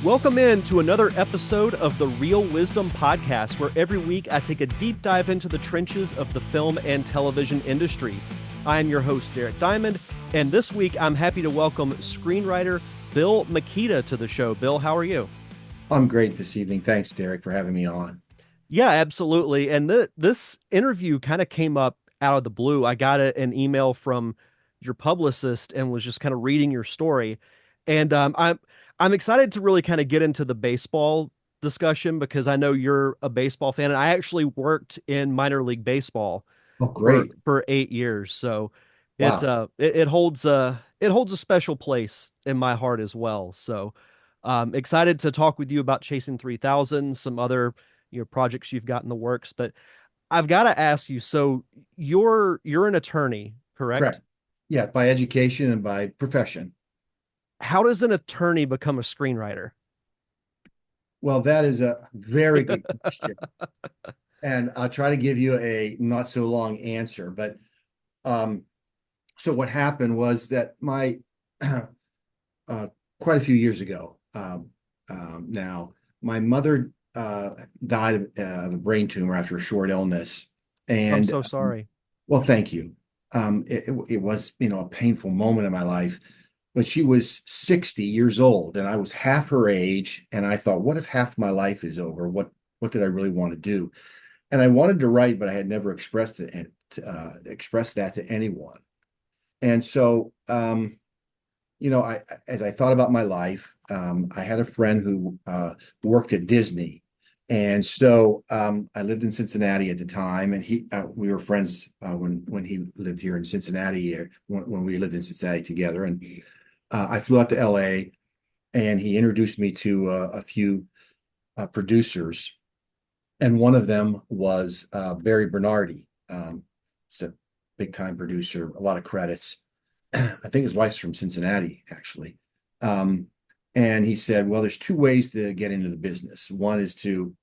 Welcome in to another episode of the Real Wisdom Podcast, where every week I take a deep dive into the trenches of the film and television industries. I am your host, Derek Diamond, and this week I'm happy to welcome screenwriter Bill Mikita to the show. Bill, how are you? I'm great this evening. Thanks, Derek, for having me on. Yeah, absolutely. And this interview kind of came up out of the blue. I got an email from your publicist and was just kind of reading your story. And I'm excited to really kind of get into the baseball discussion because I know you're a baseball fan, and I actually worked in minor league baseball Oh, for great. 8 years. So Wow. it holds a special place in my heart as well. So excited to talk with you about Chasing 3000, some other projects you've got in the works. But I've got to ask you, so you're an attorney, correct? Correct. Yeah, by education and by profession. How does an attorney become a screenwriter? Well, that is a very good question. And I'll try to give you a not so long answer. But um, so what happened was that my quite a few years ago, now, my mother died of a brain tumor after a short illness. I'm And so sorry. well, thank you. It was, a painful moment in my life, but she was 60 years old and I was half her age. And I thought, what if half my life is over? What did I really want to do? And I wanted to write, but I had never expressed that to anyone. And so, as I thought about my life, I had a friend who worked at Disney, and so I lived in Cincinnati at the time, and we were friends when he lived here in Cincinnati, when we lived in Cincinnati together. And I flew out to L.A. and he introduced me to a few producers, and one of them was Barry Bernardi. He's a big time producer, a lot of credits. I think his wife's from Cincinnati, actually. Um, and he said, well, there's two ways to get into the business. One is to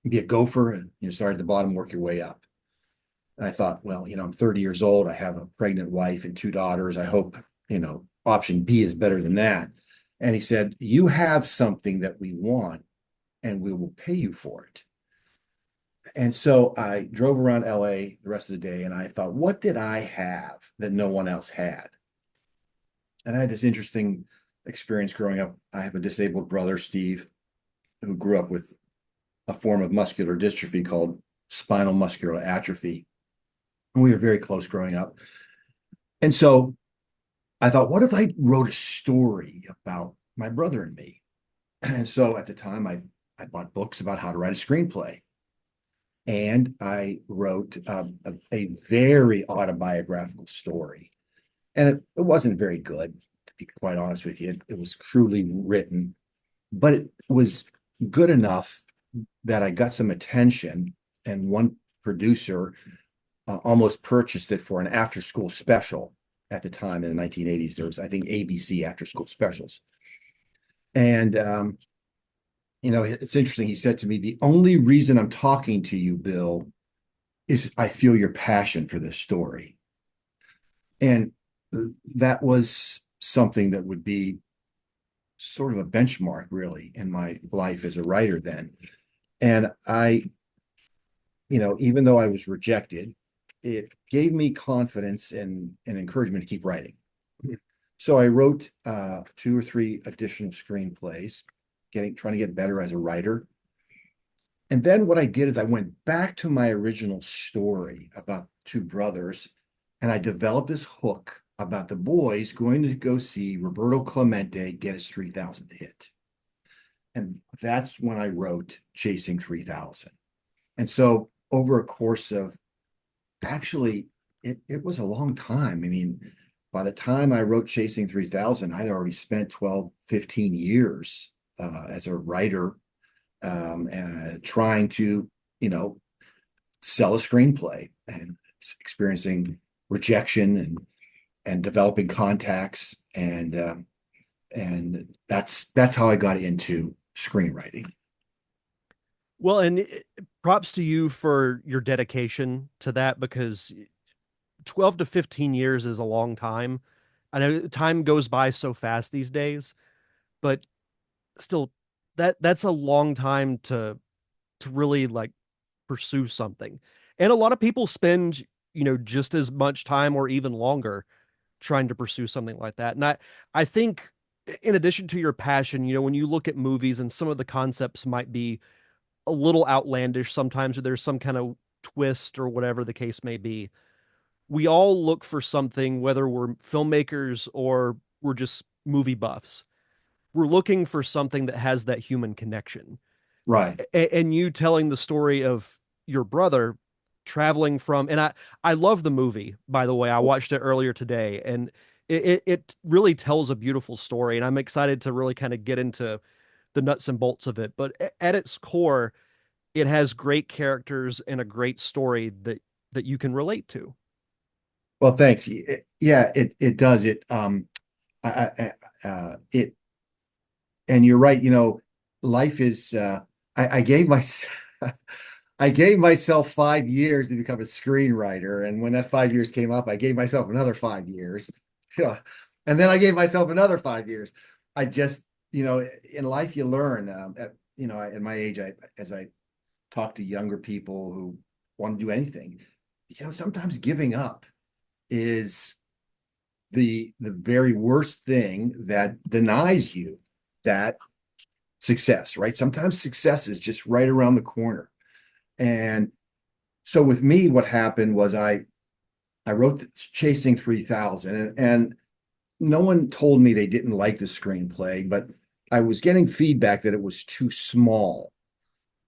be a gopher and start at the bottom, work your way up. And I thought, well, I'm 30 years old. I have a pregnant wife and two daughters. I hope, option B is better than that. And he said, you have something that we want and we will pay you for it. And so I drove around LA the rest of the day and I thought, what did I have that no one else had? And I had this interesting experience growing up. I have a disabled brother, Steve, who grew up with a form of muscular dystrophy called spinal muscular atrophy. And we were very close growing up. And so I thought, what if I wrote a story about my brother and me? And so at the time, I bought books about how to write a screenplay. And I wrote a very autobiographical story. And it wasn't very good, to be quite honest with you. It was crudely written, but it was good enough that I got some attention. And one producer almost purchased it for an after school special at the time in the 1980s. There was, I think, ABC after school specials. And it's interesting. He said to me, the only reason I'm talking to you, Bill, is I feel your passion for this story. And that was something that would be sort of a benchmark, really, in my life as a writer then. And even though I was rejected, it gave me confidence and encouragement to keep writing. So I wrote two or three additional screenplays, trying to get better as a writer. And then what I did is I went back to my original story about two brothers, and I developed this hook about the boys going to go see Roberto Clemente get his 3000 hit. And that's when I wrote Chasing 3000. And so over a course of actually, it was a long time. I mean, by the time I wrote Chasing 3000, I'd already spent 12, 15 years as a writer, trying to, sell a screenplay and experiencing rejection and developing contacts. And that's how I got into screenwriting. Well, and props to you for your dedication to that because 12 to 15 years is a long time. I know time goes by so fast these days, but still, that's a long time to really like pursue something. And a lot of people spend, just as much time or even longer trying to pursue something like that. And I think in addition to your passion, when you look at movies and some of the concepts might be a little outlandish sometimes, or there's some kind of twist or whatever the case may be, we all look for something, whether we're filmmakers or we're just movie buffs. We're looking for something that has that human connection. Right. And you telling the story of your brother traveling from, and I love the movie, by the way. I watched it earlier today, and it really tells a beautiful story, and I'm excited to really kind of get into the nuts and bolts of it. But at its core, it has great characters and a great story that you can relate to. Well, thanks. Yeah, it does. It and you're right, life is I gave my I gave myself 5 years to become a screenwriter. And when that 5 years came up, I gave myself another 5 years. You know, and then I gave myself another 5 years. I just, in life you learn. At my age, as I talk to younger people who want to do anything, sometimes giving up is the very worst thing that denies you that success, right? Sometimes success is just right around the corner. And so with me, what happened was I wrote Chasing 3000, and no one told me they didn't like the screenplay, but I was getting feedback that it was too small.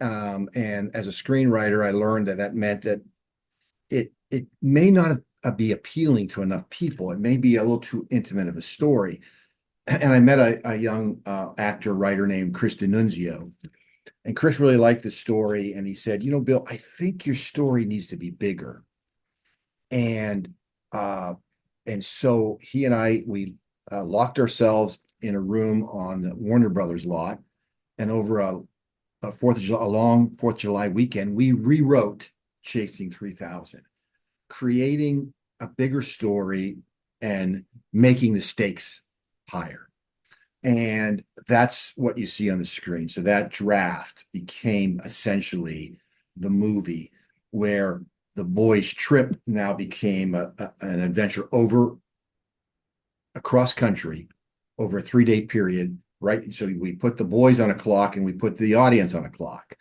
And as a screenwriter, I learned that meant that it may not be appealing to enough people. It may be a little too intimate of a story. And I met a young actor writer named Chris D'Annunzio, and Chris really liked the story. And he said, Bill, I think your story needs to be bigger. And uh, and so he and we locked ourselves in a room on the Warner Brothers lot, and over a Fourth of July, a long Fourth of July weekend, we rewrote Chasing 3000, creating a bigger story and making the stakes higher. And that's what you see on the screen. So that draft became essentially the movie, where the boys' trip now became an adventure over across country over a 3 day period, right? So we put the boys on a clock and we put the audience on a clock.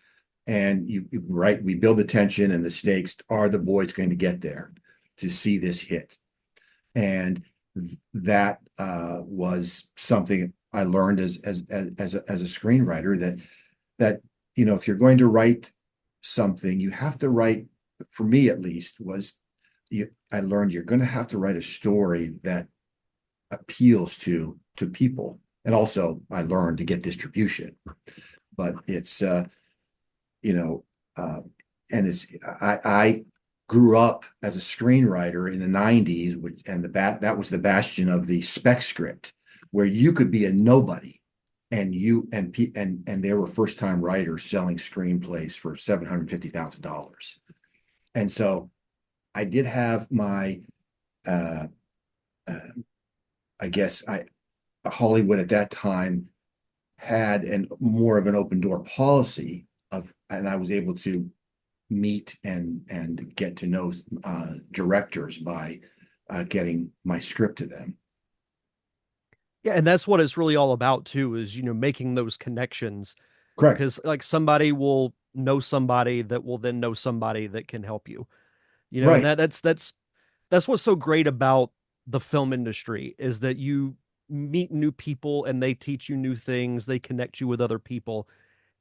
And right, we build the tension and the stakes. Are the boys going to get there to see this hit? And that was something I learned as a screenwriter, that if you're going to write something, you have to write. For me, at least, I learned you're going to have to write a story that appeals to people, and also I learned to get distribution. But it's you know uh, and it's I grew up as a screenwriter in the 90s, and that was the bastion of the spec script, where you could be a nobody, and there were first time writers selling screenplays for $750,000. And so I did have my uh, uh, I guess I Hollywood at that time had more of an open door policy and I was able to meet and get to know directors by getting my script to them. Yeah, and that's what it's really all about too, is making those connections, Correct. because like somebody will know somebody that will then know somebody that can help you. And Right. that's what's so great about the film industry, is that you meet new people and they teach you new things, they connect you with other people.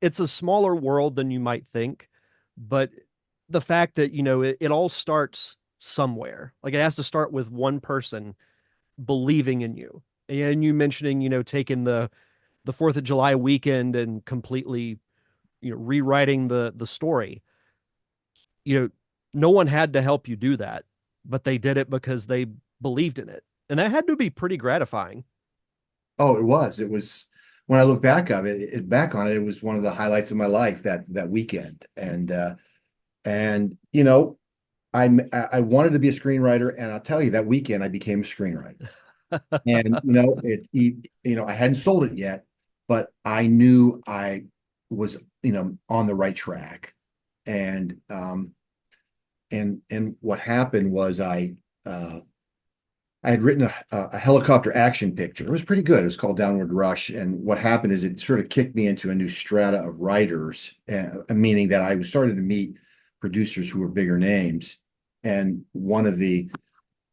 It's a smaller world than you might think, but the fact that it all starts somewhere. Like it has to start with one person believing in you. And you mentioning, taking the 4th of July weekend and completely, rewriting the story. You know, no one had to help you do that, but they did it because they believed in it. And that had to be pretty gratifying. Oh, it was. It was when I look back on it, it was one of the highlights of my life, that weekend. And I wanted to be a screenwriter, and I'll tell you, that weekend I became a screenwriter. And I hadn't sold it yet, but I knew I was, on the right track. And what happened was I had written a helicopter action picture. It was pretty good. It was called Downward Rush. And what happened is it sort of kicked me into a new strata of writers, meaning that I was starting to meet producers who were bigger names. And one of the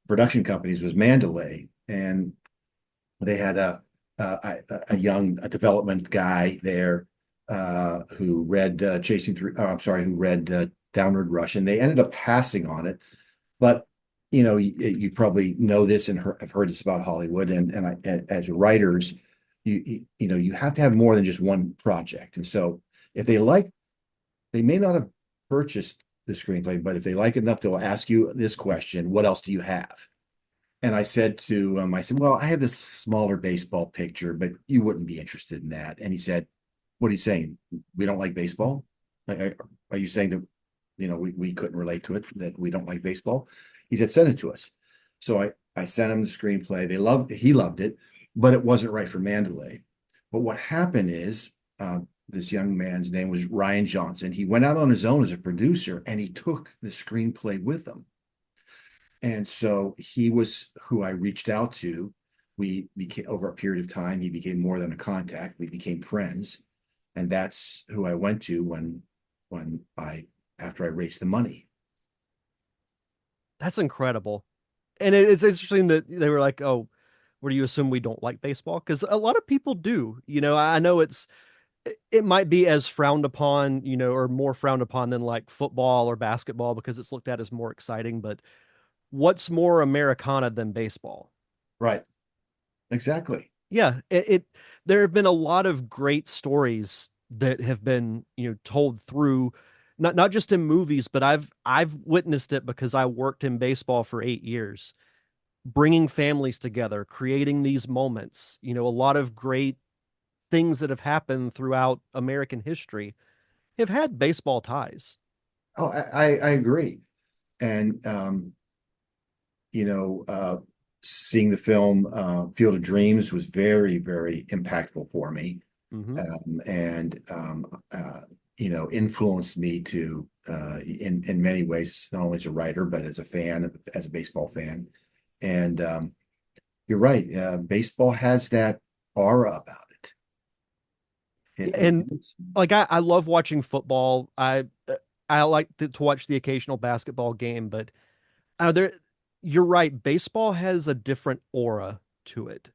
production companies was Mandalay, and they had a young development guy there who read Chasing Through. Oh, I'm sorry, who read Downward Rush, and they ended up passing on it. But you probably know this and have heard this about Hollywood, as writers, you have to have more than just one project. And so if they may not have purchased the screenplay, but if they like it enough, they'll ask you this question: What else do you have? And I said to him, I said, well, I have this smaller baseball picture, but you wouldn't be interested in that. And he said, what are you saying? We don't like baseball? Are you saying that, we couldn't relate to it, that we don't like baseball? He said, send it to us. So I sent him the screenplay. He loved it, but it wasn't right for Mandalay. But what happened is, this young man's name was Ryan Johnson. He went out on his own as a producer and he took the screenplay with him. And so he was who I reached out to. We became, over a period of time, he became more than a contact. We became friends. And that's who I went to when after I raised the money. That's incredible. And it's interesting that they were like, "Oh, where do you assume we don't like baseball?" Because a lot of people do. I know it might be as frowned upon, or more frowned upon than like football or basketball because it's looked at as more exciting. But what's more Americana than baseball? Right. Exactly. Yeah, there have been a lot of great stories that have been, told through not just in movies, but I've witnessed it because I worked in baseball for 8 years, bringing families together, creating these moments, a lot of great things that have happened throughout American history have had baseball ties. Oh, I agree. And seeing the film Field of Dreams was very, very impactful for me. Hmm. And influenced me to in many ways, not only as a writer but as a fan, as a baseball fan. And you're right, baseball has that aura about it. And It's, like I love watching football. I like to watch the occasional basketball game, but there you're right, baseball has a different aura to it.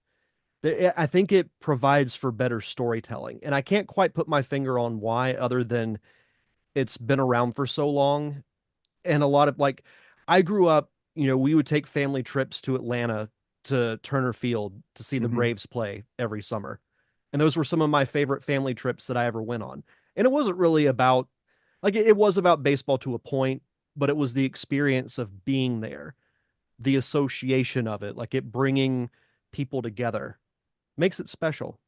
I think it provides for better storytelling, and I can't quite put my finger on why, other than it's been around for so long. And a lot of like, I grew up, we would take family trips to Atlanta to Turner Field to see the mhm. Braves play every summer. And those were some of my favorite family trips that I ever went on. And it wasn't really about, like, it was about baseball to a point, but it was the experience of being there, the association of it, like it bringing people together makes it special.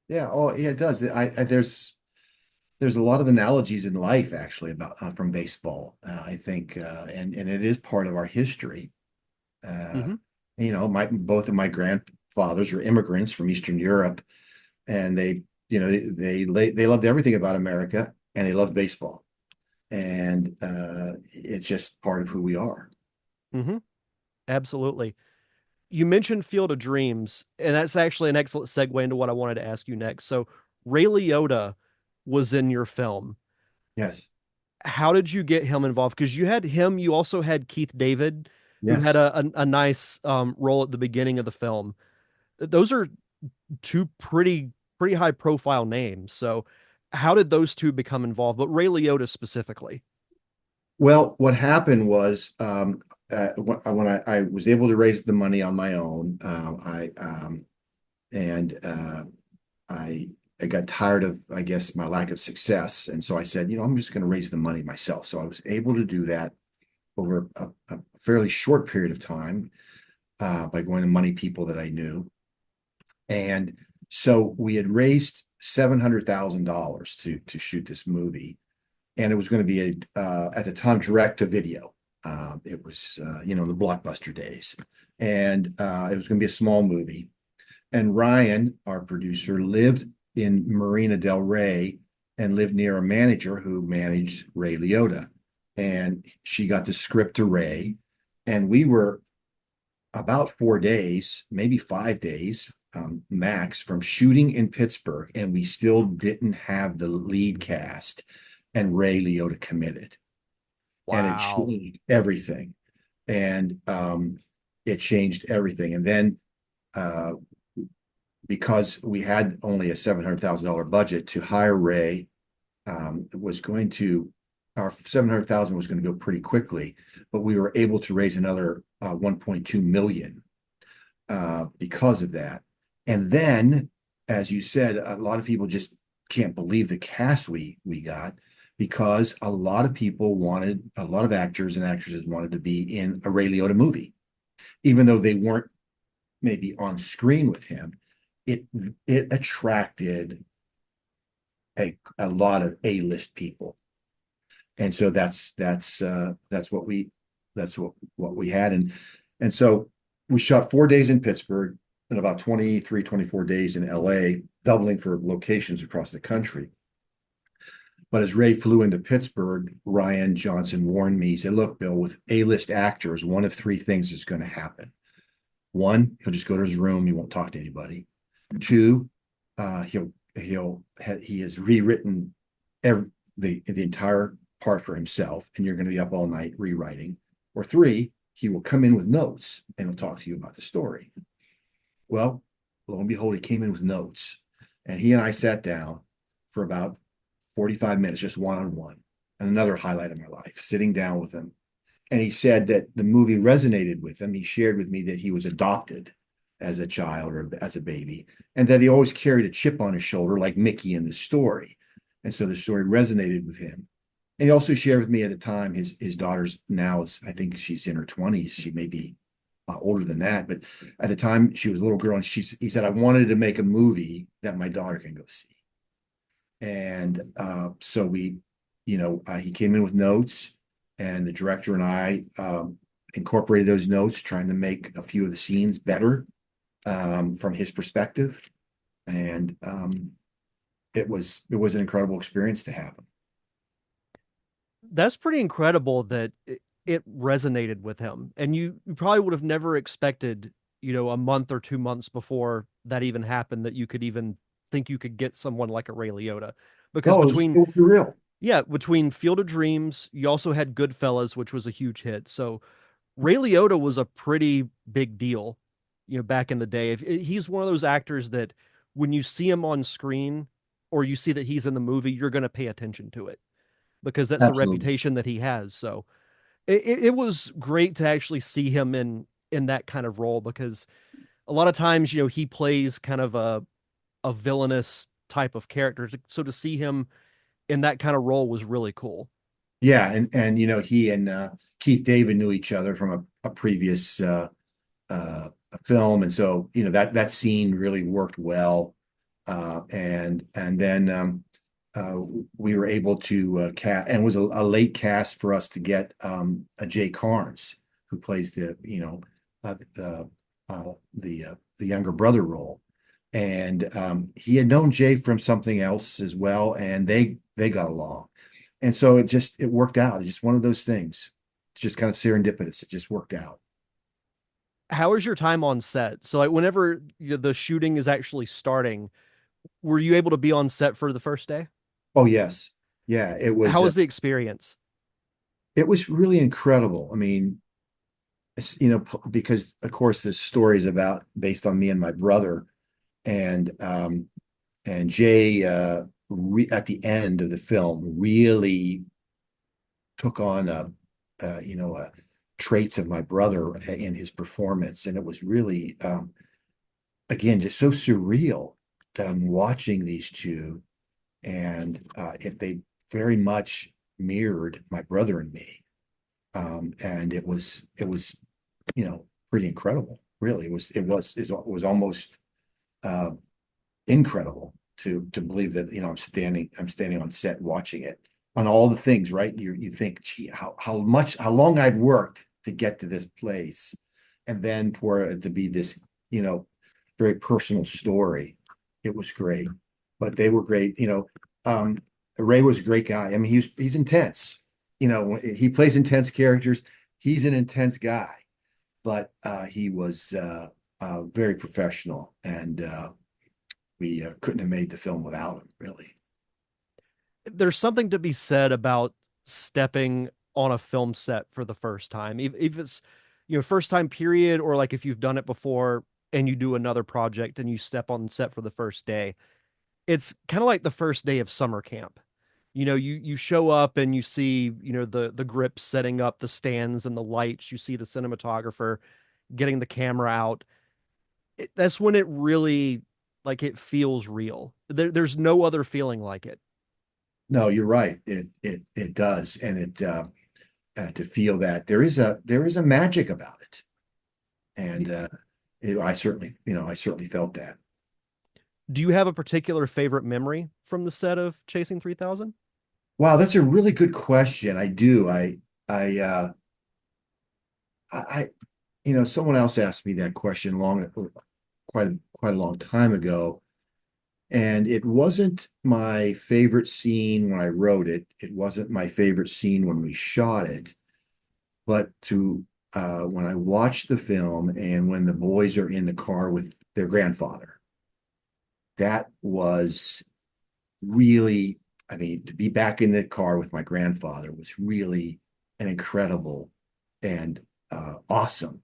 Yeah, oh yeah, it does. There's a lot of analogies in life actually about from baseball. I think, and it is part of our history. Uh, Hmm. my both of my grandfathers were immigrants from Eastern Europe, and they loved everything about America, and they loved baseball, and it's just part of who we are. Hmm. Absolutely. You mentioned Field of Dreams, and that's actually an excellent segue into what I wanted to ask you next. So, Ray Liotta was in your film. Yes, How did you get him involved? Because you had him, you also had Keith David, who had yes. a nice role at the beginning of the film. Those are two pretty high profile names. So, how did those two become involved? But Ray Liotta specifically. Well, what happened was when I was able to raise the money on my own, I and I I got tired of, I guess, my lack of success, and so I said, I'm just going to raise the money myself. So I was able to do that over a fairly short period of time by going to money people that I knew, and so we had raised $700,000 to shoot this movie, and it was going to be at the time direct to video. It was the blockbuster days, and it was going to be a small movie. And Ryan, our producer, lived in Marina del Rey and lived near a manager who managed Ray Liotta. And she got the script to Ray. And we were about 4 days, maybe 5 days max from shooting in Pittsburgh. And we still didn't have the lead cast. And Ray Liotta committed. And it Wow. changed everything. And it changed everything. And then uh, because we had only a $700,000 budget to hire Ray, was going to our 700,000 was going to go pretty quickly, but we were able to raise another 1.2 million because of that. And then, as you said, a lot of people just can't believe the cast we got because a lot of actors and actresses wanted to be in a Ray Liotta movie, even though they weren't maybe on screen with him. It it attracted a lot of A-list people. And so that's what we had. And so we shot 4 days in Pittsburgh and about 23, 24 days in LA, doubling for locations across the country. But as Ray flew into Pittsburgh, Ryan Johnson warned me, he said, look, Bill, with A-list actors, one of three things is going to happen. One, he'll just go to his room, he won't talk to anybody. Two, he has rewritten the entire part for himself, and you're going to be up all night rewriting. Or three, he will come in with notes and he'll talk to you about the story. Well, lo and behold, he came in with notes, and he and I sat down for about 45 minutes, just one on one. And another highlight of my life, sitting down with him. And he said that the movie resonated with him. He shared with me that he was adopted as a child or as a baby, and that he always carried a chip on his shoulder, like Mickey in the story. And so the story resonated with him. And he also shared with me at the time his daughter's now is, I think she's in her 20s. She may be older than that, but at the time she was a little girl, and he said, I wanted to make a movie that my daughter can go see. And so he came in with notes, and the director and I incorporated those notes, trying to make a few of the scenes better from his perspective. And it was an incredible experience to have him. That's pretty incredible that it resonated with him. And you probably would have never expected, a month or 2 months before that even happened, that you could even think you could get someone like a Ray Liotta. Because No, it was surreal. between Field of Dreams, you also had Goodfellas, which was a huge hit. So Ray Liotta was a pretty big deal, back in the day. He's one of those actors that when you see him on screen or you see that he's in the movie, you're going to pay attention to it because that's the Absolutely. reputation that he has. So it was great to actually see him in that kind of role, because a lot of times, he plays kind of a villainous type of character. So to see him in that kind of role was really cool. Yeah, and he and Keith David knew each other from a previous film, and so that scene really worked well. And then uh, we were able to cast, and it was a late cast for us to get a Jay Carnes, who plays the younger brother role. And he had known Jay from something else as well, and they got along. And so it worked out. It's just one of those things. It's just kind of serendipitous. It just worked out. How is your time on set? So like whenever the shooting is actually starting, were you able to be on set for the first day? Oh yes. Yeah, How was the experience? it was really incredible. I mean, because of course the story is about based on me and my brother, and Jay at the end of the film really took on traits of my brother in his performance, and it was really again just so surreal that I'm watching these two, and if they very much mirrored my brother and me, and it was pretty incredible. Really, it was almost uh, incredible to believe that I'm standing on set watching it on all the things, right? You think, gee, how long I'd worked to get to this place, and then for it to be this, very personal story. It was great. but they were great. Ray was a great guy. I mean, he's intense. He plays intense characters. He's an intense guy, but he was very professional, and we couldn't have made the film without him, really. There's something to be said about stepping on a film set for the first time, if it's first time period, or like if you've done it before and you do another project and you step on set for the first day. It's kind of like the first day of summer camp. You show up and you see the grips setting up the stands and the lights. You see the cinematographer getting the camera out. That's when it really, like, it feels real. There's no other feeling like it. No, you're right. It does, and to feel that there is a magic about it, and I certainly felt that. Do you have a particular favorite memory from the set of Chasing 3000? Wow, that's a really good question. I do. I I someone else asked me that question quite a long time ago, and it wasn't my favorite scene when I wrote it. It wasn't my favorite scene when we shot it, but to when I watched the film and when the boys are in the car with their grandfather, that was really, I mean, to be back in the car with my grandfather was really an incredible and awesome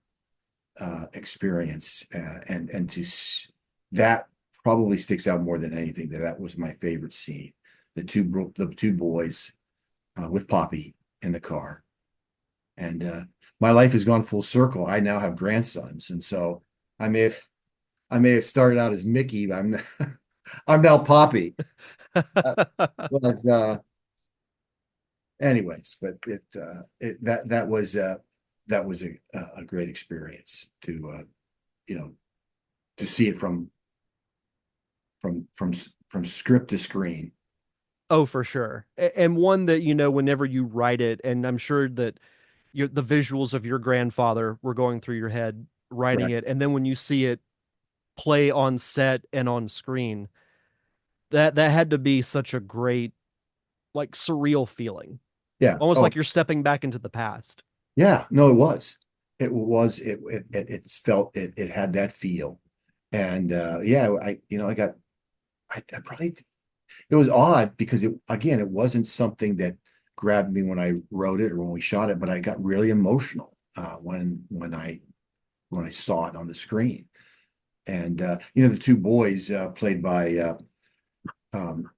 experience, and that probably sticks out more than anything. That was my favorite scene. The two boys with Poppy in the car, and my life has gone full circle. I now have grandsons, and so I may have I may have started out as Mickey, but I'm now Poppy. Uh, but anyways, but that was a great experience you know to see it from script to screen. Oh, for sure. And one that, whenever you write it, and I'm sure that the visuals of your grandfather were going through your head writing Correct. it. And then when you see it play on set and on screen, that had to be such a great, like, surreal feeling, Yeah. almost Oh, like you're stepping back into the past. yeah. No, it was. It felt it had that feel, and yeah, I probably it was odd because it wasn't something that grabbed me when I wrote it or when we shot it, but I got really emotional when I saw it on the screen. And the two boys played by um,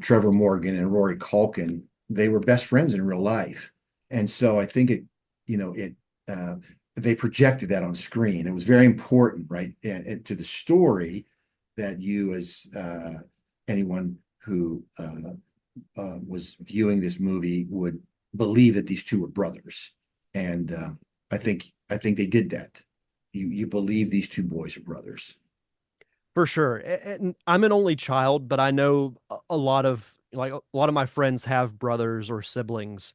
Trevor Morgan and Rory Culkin, they were best friends in real life, and so I think it uh, they projected that on screen. It was very important, right, and to the story that you, as anyone who was viewing this movie, would believe that these two were brothers, and I think they did that. You believe these two boys are brothers. For sure. And I'm an only child, but I know a lot of, my friends have brothers or siblings.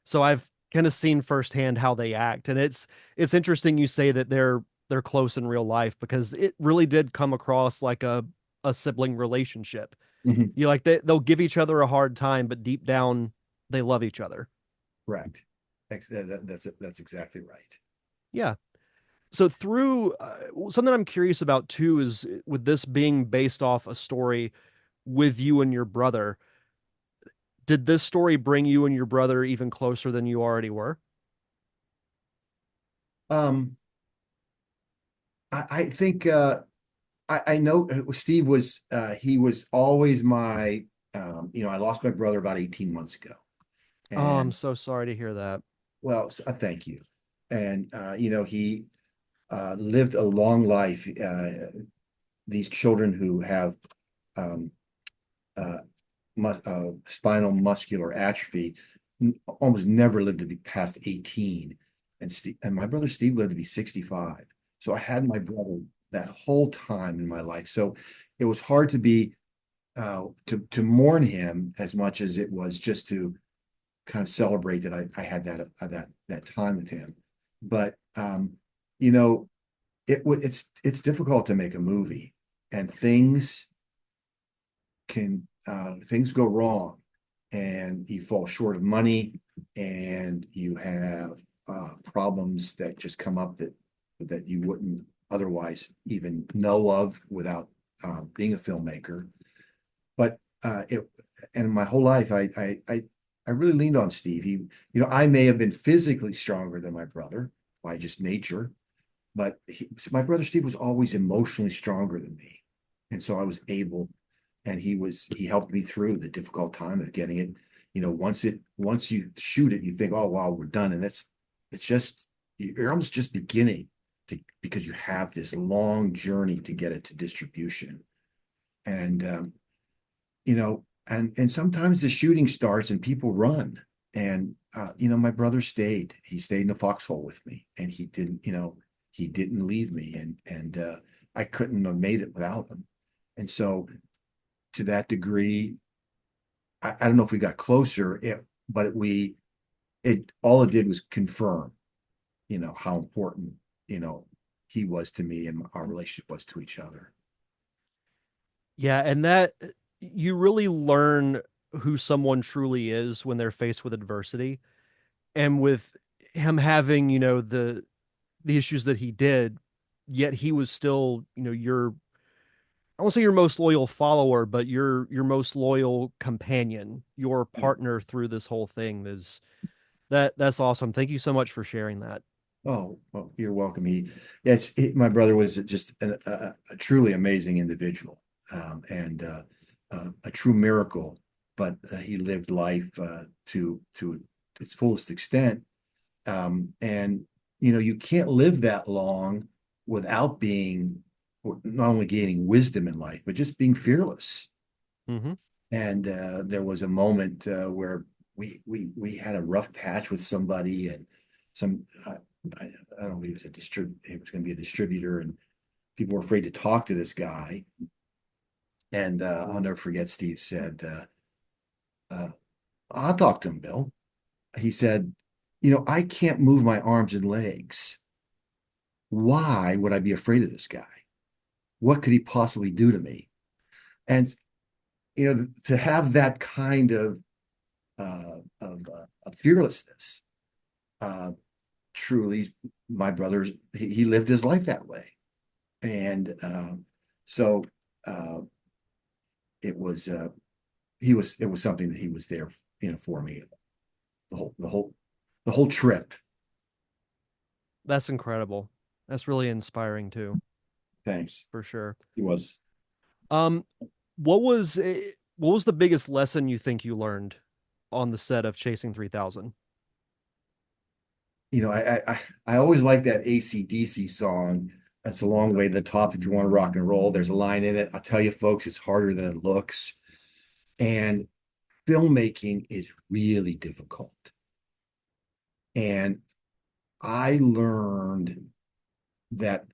So I've kind of seen firsthand how they act. And it's interesting you say that they're close in real life, because it really did come across like a sibling relationship. Mhm. They'll give each other a hard time, but deep down they love each other. Correct. That's exactly right. Yeah. So through something I'm curious about too is, with this being based off a story with you and your brother, did this story bring you and your brother even closer than you already were? Um, I think I know Steve was he was always my I lost my brother about 18 months ago, Oh, I'm and so sorry to hear that. well, thank you. And he lived a long life. These children who have um, uh, spinal muscular atrophy almost never lived to be past 18. And my brother Steve lived to be 65. So I had my brother that whole time in my life. So it was hard to mourn him as much as it was just to kind of celebrate that I had that time with him. But you know, it's difficult to make a movie, and things can things go wrong and you fall short of money and you have problems that just come up that you wouldn't otherwise even know of without being a filmmaker. But it and my whole life I really leaned on Steve. I may have been physically stronger than my brother by just nature, but my brother Steve was always emotionally stronger than me. And so I was able, and he helped me through the difficult time of getting it. Once you shoot it, you think, oh wow, we're done. And it's just you're almost just beginning because you have this long journey to get it to distribution. And and sometimes the shooting starts and people run. And my brother stayed. He stayed in the foxhole with me, and he didn't leave me, and I couldn't have made it without him. And so, to that degree, I don't know if we got closer, but it all it did was confirm, how important, you know, he was to me and our relationship was to each other. Yeah, and that you really learn who someone truly is when they're faced with adversity. And with him having, the issues that he did, yet he was still, your I won't say your most loyal follower, but your most loyal companion, your Yeah. partner through this whole thing is that's awesome. Thank you so much for sharing that. Oh, well, you're welcome. My brother was just a truly amazing individual, and a true miracle. But he lived life to its fullest extent, and you can't live that long without being not only gaining wisdom in life, but just being fearless. Hmm. And there was a moment where we had a rough patch with somebody, and some I don't know, he was going to be a distributor, and people were afraid to talk to this guy. And I'll never forget. Steve said, "I'll talk to him, Bill." He said, "I can't move my arms and legs. Why would I be afraid of this guy? What could he possibly do to me?" And to have that kind of fearlessness, uh, truly, my brother, he lived his life that way. And so uh, it was it was something that he was there, for me the whole the whole the whole trip. That's incredible. That's really inspiring too, Thanks. for sure. He was. Um, what was the biggest lesson you think you learned on the set of Chasing 3000? I always like that AC/DC song. That's a long way to the top if you want to rock and roll. There's a line in it. I'll tell you, folks, it's harder than it looks. And filmmaking is really difficult. And I learned that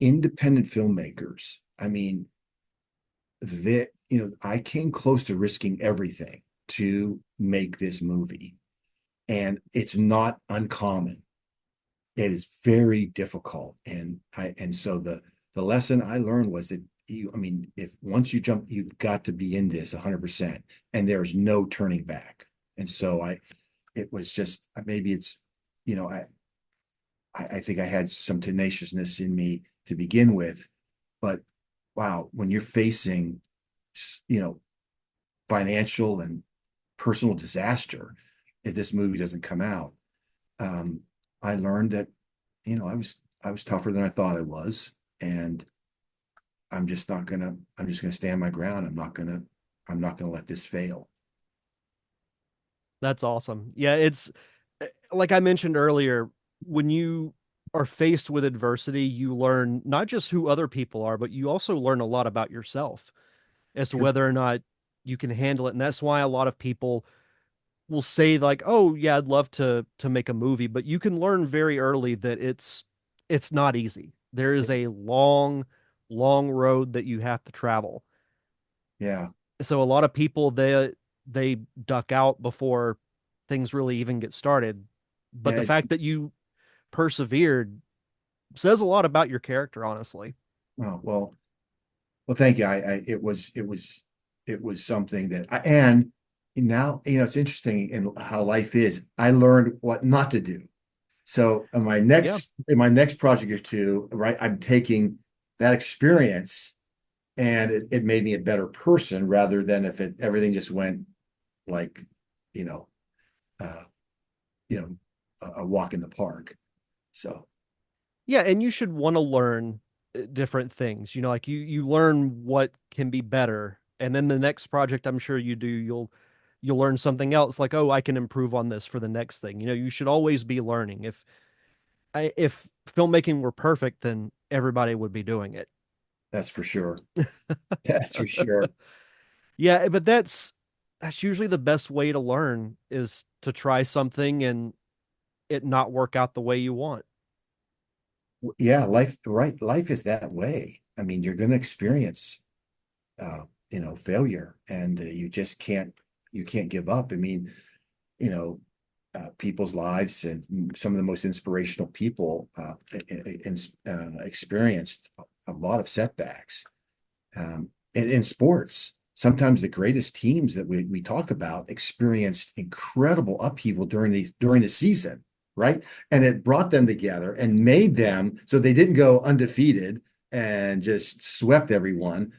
independent filmmakers, I mean, I came close to risking everything to make this movie. And it's not uncommon. It is very difficult. And so the lesson I learned was that I mean, if once you jump, you've got to be in this 100%, and there's no turning back. And so it was just maybe it's, you know, I think I had some tenaciousness in me to begin with, but wow, when you're facing, you know, financial and personal disaster, if this movie doesn't come out, um, I learned that, I was tougher than I thought I was, and I'm just gonna stand my ground. I'm not gonna let this fail. That's awesome. Yeah, it's like I mentioned earlier, when you are faced with adversity, you learn not just who other people are, but you also learn a lot about yourself as to Sure. whether or not you can handle it. And that's why a lot of people will say like, "Oh, yeah, I'd love to make a movie," but you can learn very early that it's not easy. There is a long, long road that you have to travel. Yeah. So a lot of people they duck out before things really even get started. But Yeah. the fact that you persevered says a lot about your character, honestly. Oh, well, thank you. It was it was something that and now, it's interesting in how life is. I learned what not to do. So Yeah. in my next project or two, right, I'm taking that experience and it made me a better person rather than if everything just went like, you know, uh, you know, a walk in the park. So Yeah, and you should want to learn different things. You know, like you learn what can be better, and then the next project I'm sure you do, you'll learn something else like, oh, I can improve on this for the next thing. You know, you should always be learning. If filmmaking were perfect, then everybody would be doing it. that's for sure. That's for sure. Yeah, but that's usually the best way to learn is to try something and it not work out the way you want. Yeah, life, right. Life is that way. I mean, you're going to experience, failure and you can't give up. I mean, you know, people's lives and some of the most inspirational people experienced a lot of setbacks. In sports, sometimes the greatest teams that we talk about experienced incredible upheaval during the season, right? And it brought them together and made them so they didn't go undefeated and just swept everyone.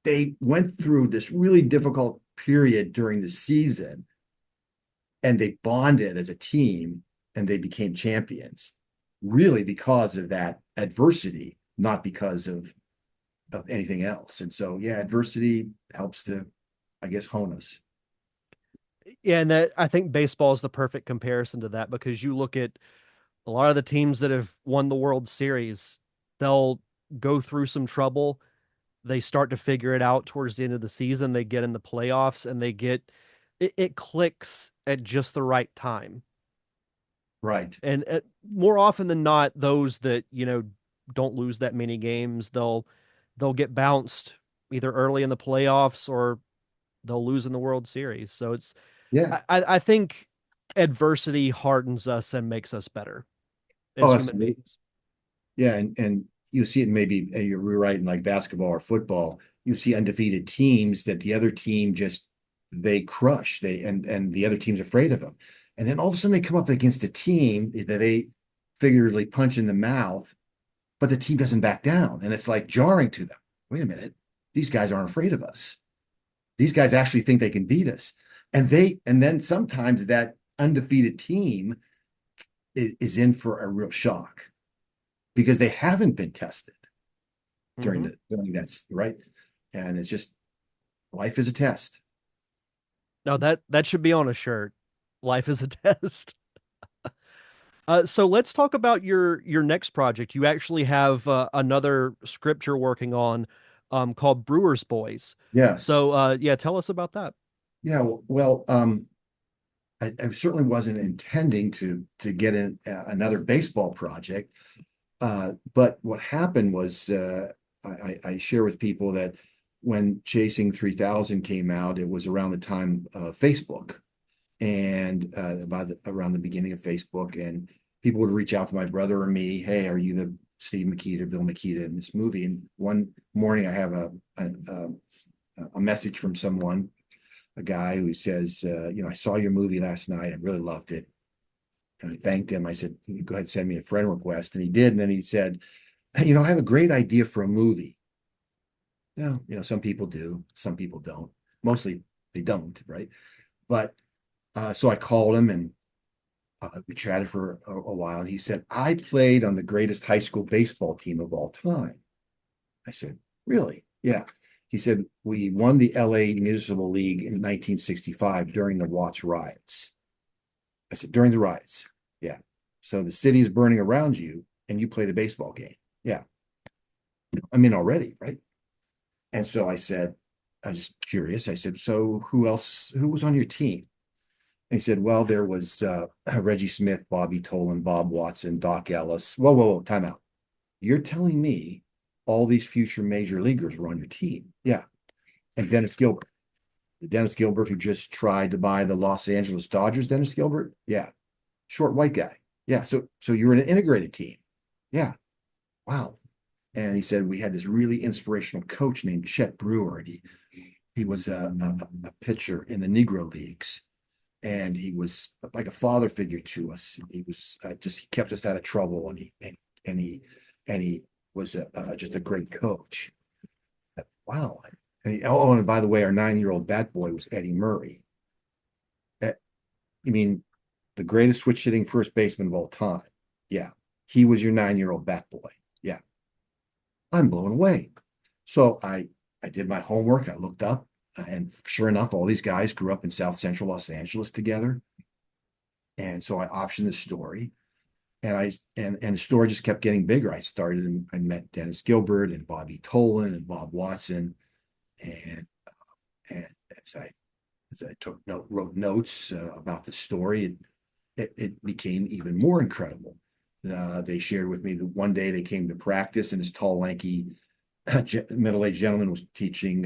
They went through this really difficult period during the season and they bonded as a team and they became champions, really because of that adversity, not because of anything else. And so, yeah, adversity helps to, I guess, hone us. Yeah, and that I think baseball is the perfect comparison to that because you look at a lot of the teams that have won the World Series, they'll go through some trouble. They start to figure it out towards the end of the season. They get in the playoffs and it clicks at just the right time. Right. And more often than not, those that, don't lose that many games, they'll get bounced either early in the playoffs or they'll lose in the World Series. So Yeah. I think adversity hardens us and makes us better Oh, as human absolutely. beings. Yeah. And you see it maybe you're right in like basketball or football. You see undefeated teams that the other team just they crush. And the other team's afraid of them. And then all of a sudden they come up against a team that they figuratively punch in the mouth, but the team doesn't back down. And it's like jarring to them. Wait a minute. These guys aren't afraid of us. These guys actually think they can beat us. And then sometimes that undefeated team is in for a real shock because they haven't been tested Mm-hmm. during that's right. And it's just life is a test. No, that should be on a shirt. Life is a test. So let's talk about your next project. You actually have another script you're working on, called Brewer's Boys. Yes. So yeah, tell us about that. Yeah. Well, I certainly wasn't intending to get in another baseball project. But what happened was I share with people that when Chasing 3000 came out, it was around the time of Facebook and around the beginning of Facebook. And people would reach out to my brother or me, hey, are you the Steve Mikita, Bill Mikita in this movie? And one morning I have a message from someone, a guy who says, I saw your movie last night. I really loved it. And I thanked him. I said, go ahead, send me a friend request. And he did. And then he said, I have a great idea for a movie. Some people do, some people don't. Mostly they don't, right? But so I called him and we chatted for a while. And he said, I played on the greatest high school baseball team of all time. I said, really? Yeah. He said, we won the LA Municipal League in 1965 during the Watts riots. I said, during the riots. Yeah. So the city is burning around you and you played a baseball game. Yeah. I'm in already, right? And so I said, I'm just curious. I said, so who was on your team? And he said, well, there was Reggie Smith, Bobby Tolan, Bob Watson, Doc Ellis. Whoa, time out. You're telling me all these future major leaguers were on your team? Yeah. And Dennis Gilbert. The Dennis Gilbert who just tried to buy the Los Angeles Dodgers, Dennis Gilbert? Yeah. Short white guy. Yeah. So you were in an integrated team. Yeah. Wow. And he said we had this really inspirational coach named Chet Brewer. And he was a pitcher in the Negro Leagues, and he was like a father figure to us. He was just he kept us out of trouble, and he and he was just a great coach. Wow. And by the way, our 9-year-old bat boy was Eddie Murray. Uh, I mean, the greatest switch hitting first baseman of all time. Yeah, he was your 9-year-old bat boy. Yeah, I'm blown away. So I did my homework. I looked up, and sure enough, all these guys grew up in South Central Los Angeles together. And so I optioned the story, and the story just kept getting bigger. I started and I met Dennis Gilbert and Bobby Tolan and Bob Watson, and and as I wrote notes about the story, it became even more incredible. They shared with me that one day they came to practice, and this tall, lanky, middle-aged gentleman was teaching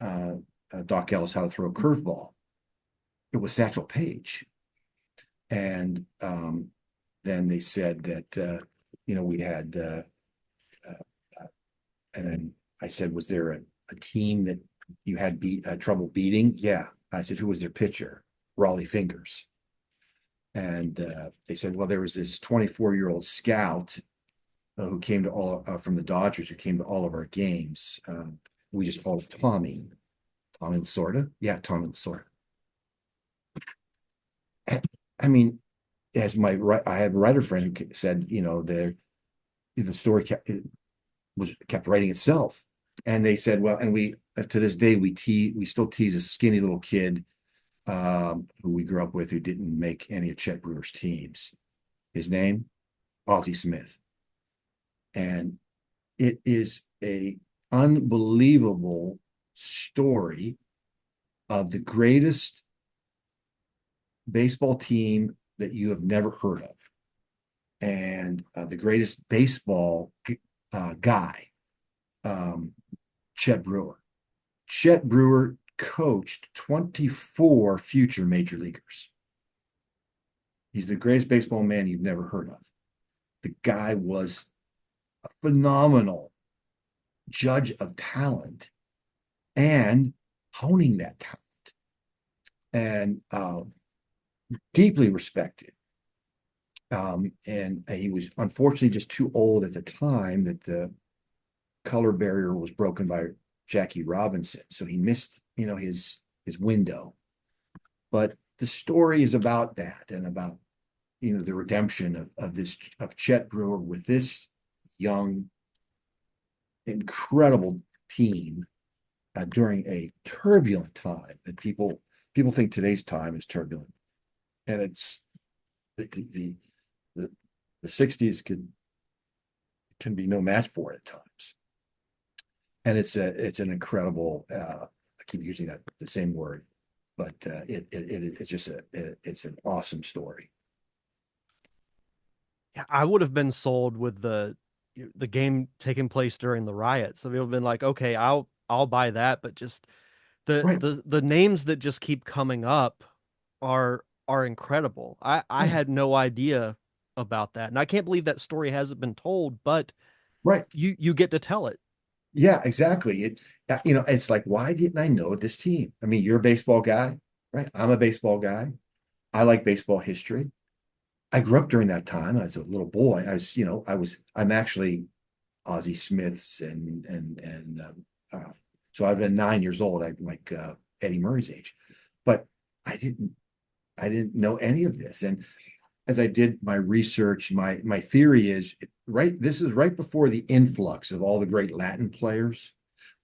Doc Ellis how to throw a curveball. It was Satchel Paige, and then they said that we had, and then I said, was there a team that you had trouble beating? Yeah. I said, who was their pitcher? Raleigh Fingers. And they said, well, there was this 24-year-old scout who came to all from the Dodgers, who came to all of our games. We just called him Tommy. Tommy Lasorda? Yeah, Tommy Lasorda. I mean, I had a writer friend who said, the story kept writing itself. And they said, well, and we to this day we still tease a skinny little kid who we grew up with who didn't make any of Chet Brewer's teams. His name, Ozzie Smith. And it is a unbelievable story of the greatest baseball team that you have never heard of, and the greatest baseball guy, um, Chet Brewer. Chet Brewer coached 24 future major leaguers. He's the greatest baseball man you've never heard of. The guy was a phenomenal judge of talent and honing that talent, and deeply respected. And he was unfortunately just too old at the time that the color barrier was broken by Jackie Robinson, so he missed, his window. But the story is about that, and about the redemption of Chet Brewer with this young, incredible team during a turbulent time that people think today's time is turbulent, and it's the the, the 60s can be no match for it at times. And it's an incredible. I keep using the same word, but it's just it's an awesome story. Yeah, I would have been sold with the game taking place during the riots. So it would have been like, okay, I'll buy that, but just Right. the names that just keep coming up are incredible. I Yeah. had no idea about that. And I can't believe that story hasn't been told, but Right. you get to tell it. Yeah, exactly. It's like, why didn't I know this team? I mean, you're a baseball guy, right? I'm a baseball guy. I like baseball history. I grew up during that time. I was a little boy. I'm actually Ozzie Smith's so I've been 9 years old. I'm like Eddie Murray's age, but I didn't I didn't know any of this. And as I did my research, my theory is right. This is right before the influx of all the great Latin players.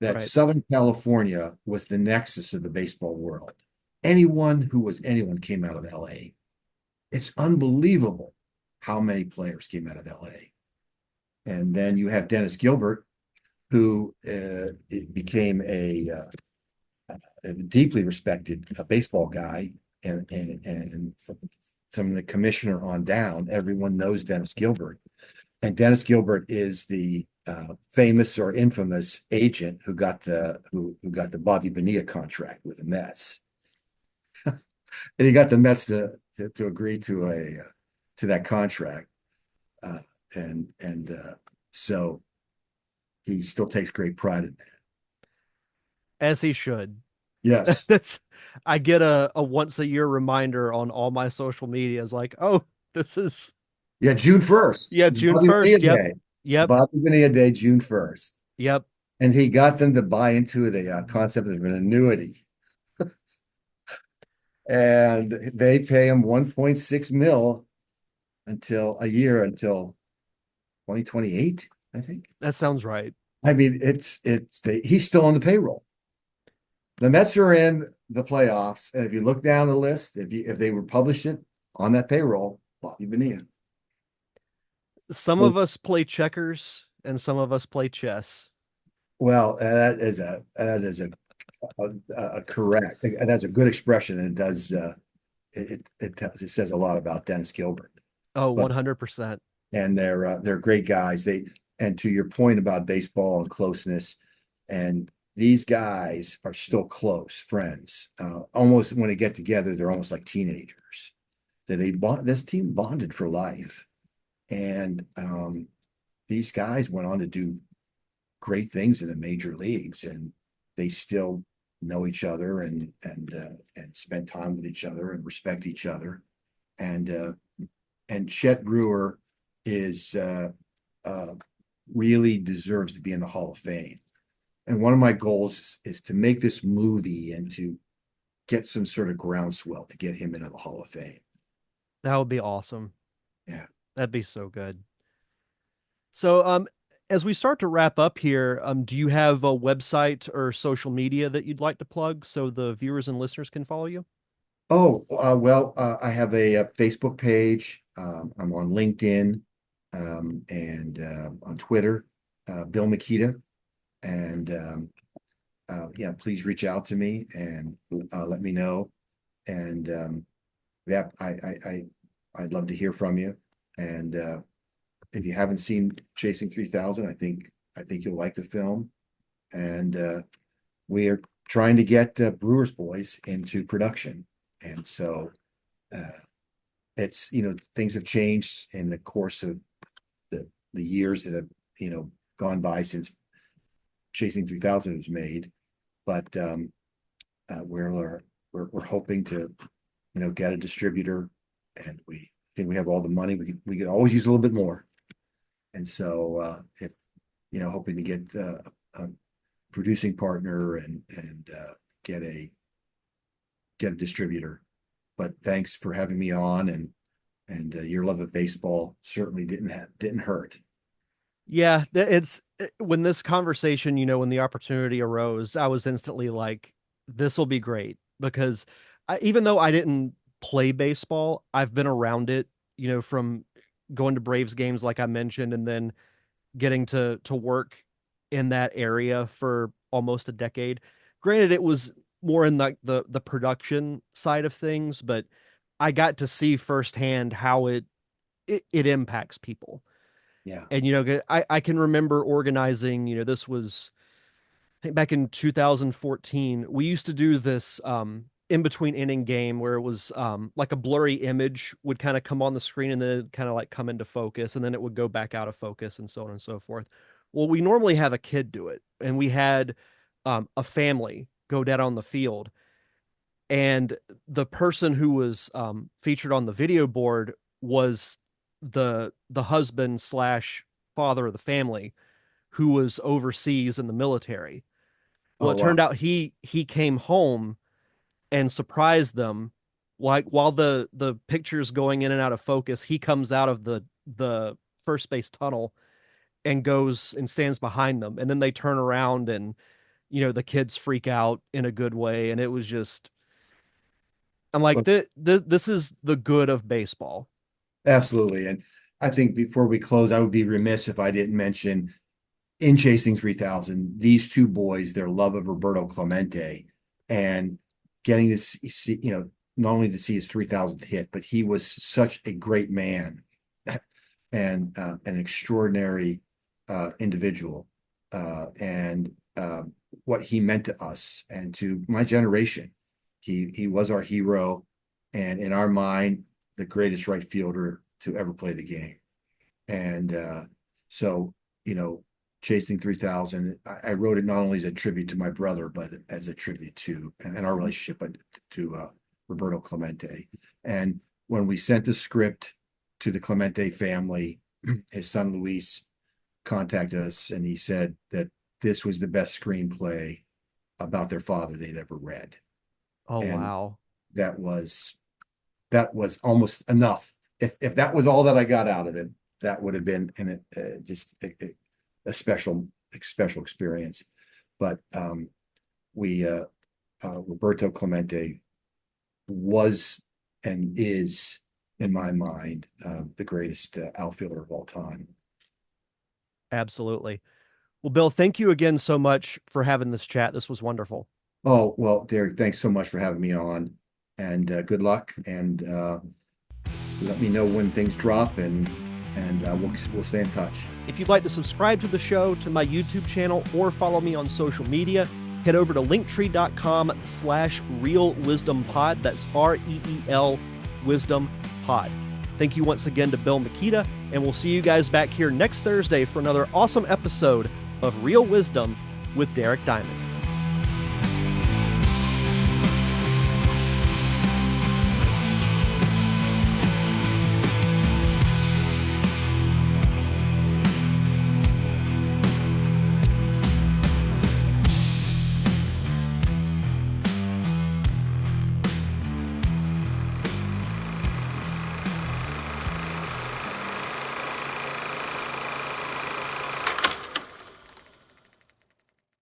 That Right. Southern California was the nexus of the baseball world. Anyone came out of LA. It's unbelievable how many players came out of LA. And then you have Dennis Gilbert, who became a deeply respected baseball guy, and from the commissioner on down, everyone knows Dennis Gilbert. And Dennis Gilbert is the famous or infamous agent who got the Bobby Bonilla contract with the Mets, and he got the Mets to agree to that contract, uh, and so he still takes great pride in that. as he should. Yes. That's I get a once a year reminder on all my social media. Is like, oh, this is Yeah, June 1st. yeah, It's June Bobby Bonilla 1st. Yep. Day. Yep. Bobby Bonilla Day, June 1st. Yep. And he got them to buy into the concept of an annuity. And they pay him 1.6 mil until a year until 2028, I think. That sounds right. I mean, he's still on the payroll. The Mets are in the playoffs, and if you look down the list, if they were published it on that payroll, Bobby Bonilla. Some of us play checkers and some of us play chess. Well, that is a correct. That's a good expression, and it does it says a lot about Dennis Gilbert. Oh, But 100%. and they're great guys. And to your point about baseball and closeness, and these guys are still close friends. Almost when they get together, they're almost like teenagers. That they bond. This team bonded for life, and these guys went on to do great things in the major leagues, and they still know each other and spend time with each other and respect each other. And Chet Brewer is uh, really deserves to be in the Hall of Fame. And one of my goals is to make this movie and to get some sort of groundswell to get him into the Hall of Fame. That would be awesome. Yeah. That'd be so good. So, as we start to wrap up here, do you have a website or social media that you'd like to plug so the viewers and listeners can follow you? Oh, well, I have a Facebook page. I'm on LinkedIn and on Twitter, Bill Mikita. And yeah, please reach out to me and let me know. And yeah, I'd love to hear from you. And if you haven't seen Chasing 3000, I think you'll like the film. And we are trying to get Brewers Boys into production. And so uh, things have changed in the course of the years that have gone by since Chasing 3000 was made. But we're hoping to get a distributor, and we think we have all the money. We could always use a little bit more. And so if hoping to get a producing partner and get a distributor. But thanks for having me on, and your love of baseball certainly didn't hurt. Yeah, when this conversation, when the opportunity arose, I was instantly like, this will be great because even though I didn't play baseball, I've been around it, from going to Braves games, like I mentioned, and then getting to work in that area for almost a decade. Granted, it was more in the production side of things, but I got to see firsthand how it impacts people. Yeah. And I can remember organizing, this was I think back in 2014. We used to do this in between inning game where it was like a blurry image would kind of come on the screen and then it kind of like come into focus and then it would go back out of focus and so on and so forth. Well, we normally have a kid do it, and we had a family go down on the field, and the person who was featured on the video board was the husband slash father of the family who was overseas in the military. Well, Oh, it wow. turned out he came home and surprised them. Like while the picture's going in and out of focus, he comes out of the first base tunnel and goes and stands behind them, and then they turn around and the kids freak out in a good way, and it was just I'm like, Well, this is the good of baseball. absolutely. And I think before we close, I would be remiss if I didn't mention in Chasing 3000, these two boys, their love of Roberto Clemente, and getting to see, not only to see his 3000th hit, but he was such a great man and an extraordinary individual, and what he meant to us and to my generation. He was our hero, and in our mind, the greatest right fielder to ever play the game. And so, you know, Chasing 3000. I wrote it not only as a tribute to my brother, but as a tribute to and our relationship, but to Roberto Clemente. And when we sent the script to the Clemente family, his son Luis contacted us and he said that this was the best screenplay about their father they'd ever read. Oh, And wow. that was that was almost enough. If that was all that I got out of it, that would have been just a special experience. But we Roberto Clemente was and is, in my mind, the greatest outfielder of all time. Absolutely. Well, Bill, thank you again so much for having this chat. This was wonderful. Oh, well, Derek, thanks so much for having me on, and good luck. And let me know when things drop, and we'll stay in touch. If you'd like to subscribe to the show, to my YouTube channel, or follow me on social media, head over to linktree.com/realwisdompod. That's REEL Wisdom Pod. Thank you once again to Bill Mikita, and we'll see you guys back here next Thursday for another awesome episode of Real Wisdom with Derek Diamond.